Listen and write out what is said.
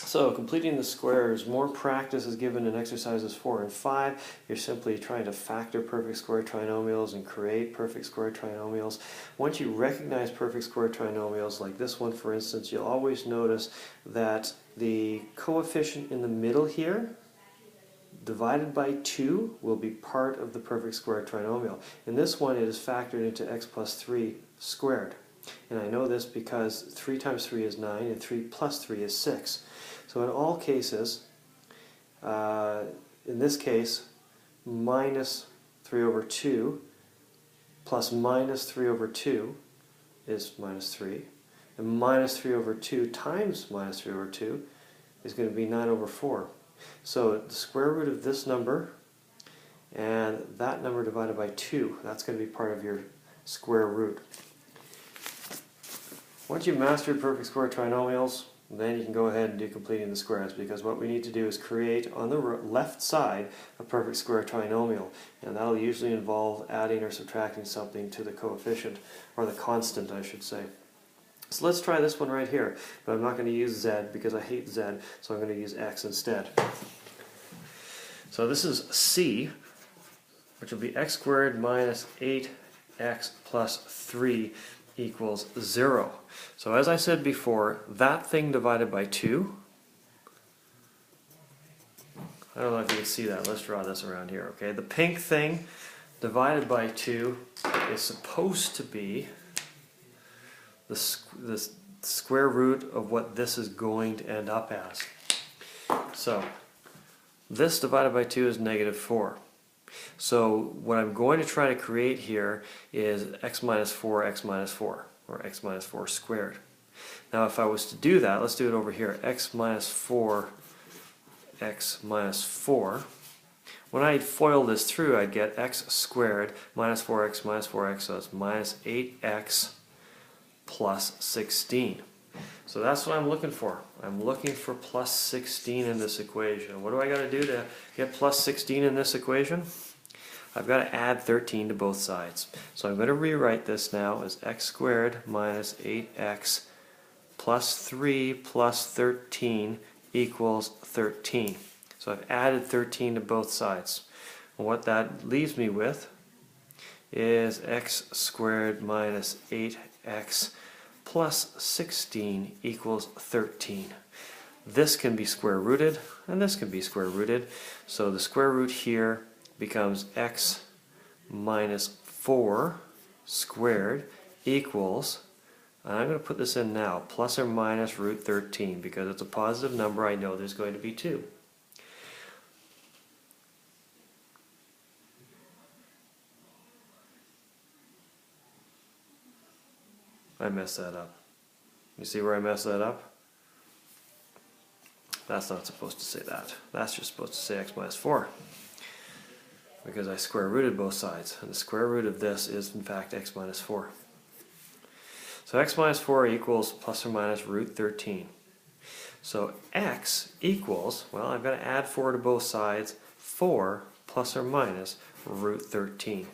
So completing the squares, more practice is given in exercises 4 and 5. You're simply trying to factor perfect square trinomials and create perfect square trinomials. Once you recognize perfect square trinomials, like this one for instance, you'll always notice that the coefficient in the middle here, divided by 2, will be part of the perfect square trinomial. In this one, it is factored into x plus 3 squared. And I know this because 3 times 3 is 9 and 3 plus 3 is 6. So in all cases, in this case, minus 3 over 2 plus minus 3 over 2 is minus 3. And minus 3 over 2 times minus 3 over 2 is going to be 9 over 4. So the square root of this number and that number divided by 2, that's going to be part of your square root. Once you've mastered perfect square trinomials, then you can go ahead and do completing the squares, because what we need to do is create on the left side a perfect square trinomial, and that'll usually involve adding or subtracting something to the coefficient, or the constant I should say. So let's try this one right here, but I'm not going to use z because I hate z, so I'm going to use x instead. So this is c, which will be x squared minus 8x plus 3 equals 0. So as I said before, that thing divided by 2, I don't know if you can see that, let's draw this around here, okay? The pink thing divided by 2 is supposed to be the square root of what this is going to end up as. So this divided by 2 is negative 4. So what I'm going to try to create here is x minus 4, or x minus 4 squared. Now if I was to do that, let's do it over here, x minus 4, x minus 4. When I FOIL this through, I'd get x squared minus 4x minus 4x, so it's minus 8x plus 16. So that's what I'm looking for. I'm looking for plus 16 in this equation. What do I got to do to get plus 16 in this equation? I've got to add 13 to both sides. So I'm going to rewrite this now as x squared minus 8x plus 3 plus 13 equals 13. So I've added 13 to both sides. And what that leaves me with is x squared minus 8x plus 16 equals 13. This can be square rooted, and this can be square rooted. So the square root here becomes x minus 4 squared equals, and I'm going to put this in now, plus or minus root 13, because it's a positive number. I know there's going to be 2. I messed that up. You see where I messed that up? That's not supposed to say that. That's just supposed to say x minus 4. Because I square rooted both sides. And the square root of this is in fact x minus 4. So x minus 4 equals plus or minus root 13. So x equals, well, I've got to add 4 to both sides, 4 plus or minus root 13.